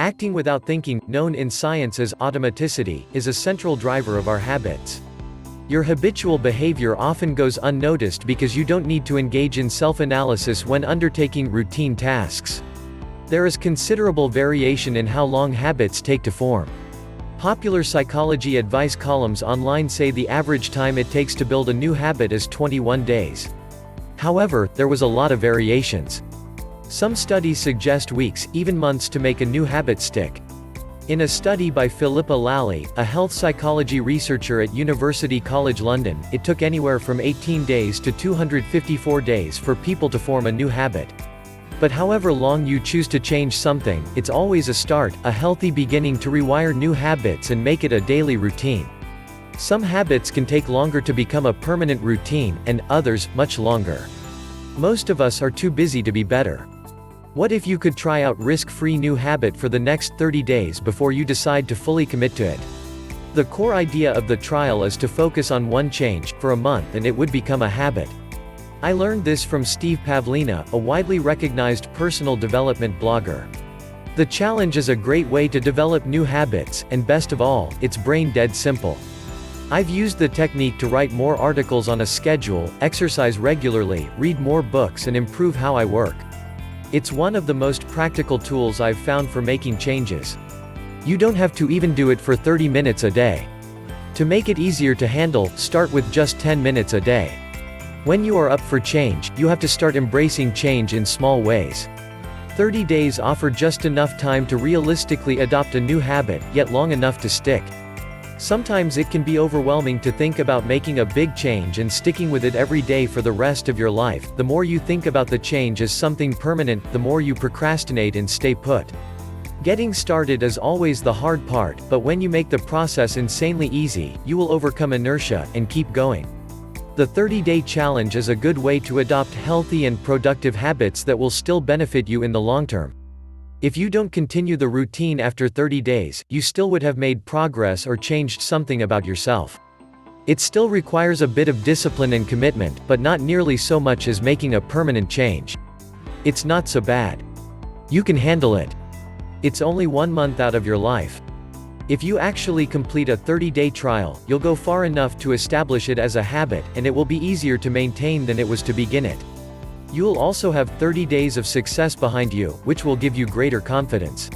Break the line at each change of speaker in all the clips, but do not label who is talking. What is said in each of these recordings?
Acting without thinking, known in science as automaticity, is a central driver of our habits. Your habitual behavior often goes unnoticed because you don't need to engage in self-analysis when undertaking routine tasks. There is considerable variation in how long habits take to form. Popular psychology advice columns online say the average time it takes to build a new habit is 21 days. However, there was a lot of variations. Some studies suggest weeks, even months to make a new habit stick. In a study by Philippa Lally, a health psychology researcher at University College London, it took anywhere from 18 days to 254 days for people to form a new habit. But however long you choose to change something, it's always a start, a healthy beginning to rewire new habits and make it a daily routine. Some habits can take longer to become a permanent routine, and others, much longer. Most of us are too busy to be better. What if you could try out risk-free new habit for the next 30 days before you decide to fully commit to it? The core idea of the trial is to focus on one change, for a month, and it would become a habit. I learned this from Steve Pavlina, a widely recognized personal development blogger. The challenge is a great way to develop new habits, and best of all, it's brain-dead simple. I've used the technique to write more articles on a schedule, exercise regularly, read more books and improve how I work. It's one of the most practical tools I've found for making changes. You don't have to even do it for 30 minutes a day. To make it easier to handle, start with just 10 minutes a day. When you are up for change, you have to start embracing change in small ways. 30 days offer just enough time to realistically adopt a new habit, yet long enough to stick. Sometimes it can be overwhelming to think about making a big change and sticking with it every day for the rest of your life. The more you think about the change as something permanent, the more you procrastinate and stay put. Getting started is always the hard part, but when you make the process insanely easy, you will overcome inertia and keep going. The 30-day challenge is a good way to adopt healthy and productive habits that will still benefit you in the long term. If you don't continue the routine after 30 days, you still would have made progress or changed something about yourself. It still requires a bit of discipline and commitment, but not nearly so much as making a permanent change. It's not so bad. You can handle it. It's only 1 month out of your life. If you actually complete a 30-day trial, you'll go far enough to establish it as a habit, and it will be easier to maintain than it was to begin it. You'll also have 30 days of success behind you, which will give you greater confidence.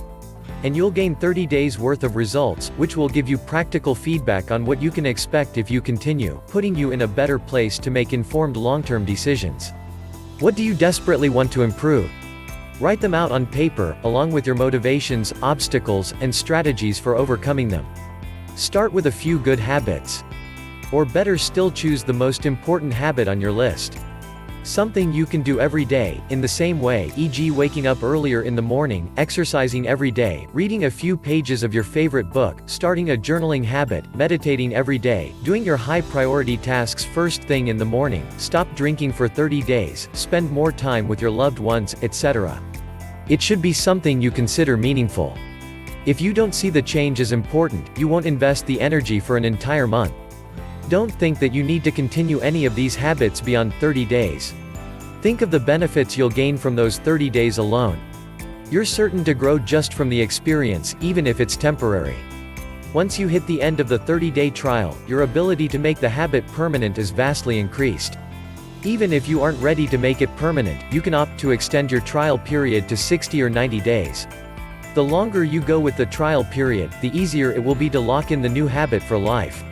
And you'll gain 30 days worth of results, which will give you practical feedback on what you can expect if you continue, putting you in a better place to make informed long-term decisions. What do you desperately want to improve? Write them out on paper, along with your motivations, obstacles, and strategies for overcoming them. Start with a few good habits. Or better still, choose the most important habit on your list. Something you can do every day, in the same way, e.g. waking up earlier in the morning, exercising every day, reading a few pages of your favorite book, starting a journaling habit, meditating every day, doing your high-priority tasks first thing in the morning, stop drinking for 30 days, spend more time with your loved ones, etc. It should be something you consider meaningful. If you don't see the change as important, you won't invest the energy for an entire month. Don't think that you need to continue any of these habits beyond 30 days. Think of the benefits you'll gain from those 30 days alone. You're certain to grow just from the experience, even if it's temporary. Once you hit the end of the 30-day trial, your ability to make the habit permanent is vastly increased. Even if you aren't ready to make it permanent, you can opt to extend your trial period to 60 or 90 days. The longer you go with the trial period, the easier it will be to lock in the new habit for life.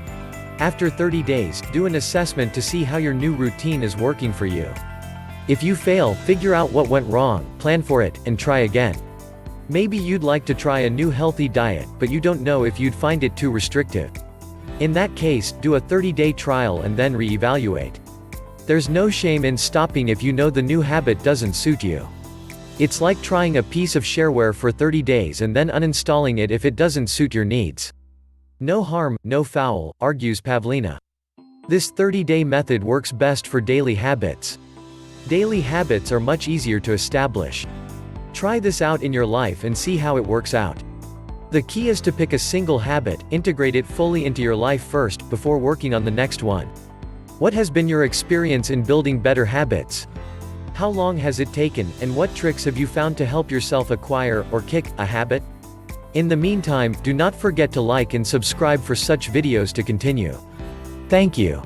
After 30 days, do an assessment to see how your new routine is working for you. If you fail, figure out what went wrong, plan for it, and try again. Maybe you'd like to try a new healthy diet, but you don't know if you'd find it too restrictive. In that case, do a 30-day trial and then re-evaluate. There's no shame in stopping if you know the new habit doesn't suit you. It's like trying a piece of shareware for 30 days and then uninstalling it if it doesn't suit your needs. No harm, no foul, argues Pavlina. This 30-day method works best for daily habits. Daily habits are much easier to establish. Try this out in your life and see how it works out. The key is to pick a single habit, integrate it fully into your life first, before working on the next one. What has been your experience in building better habits? How long has it taken, and what tricks have you found to help yourself acquire, or kick, a habit? In the meantime, do not forget to like and subscribe for such videos to continue. Thank you.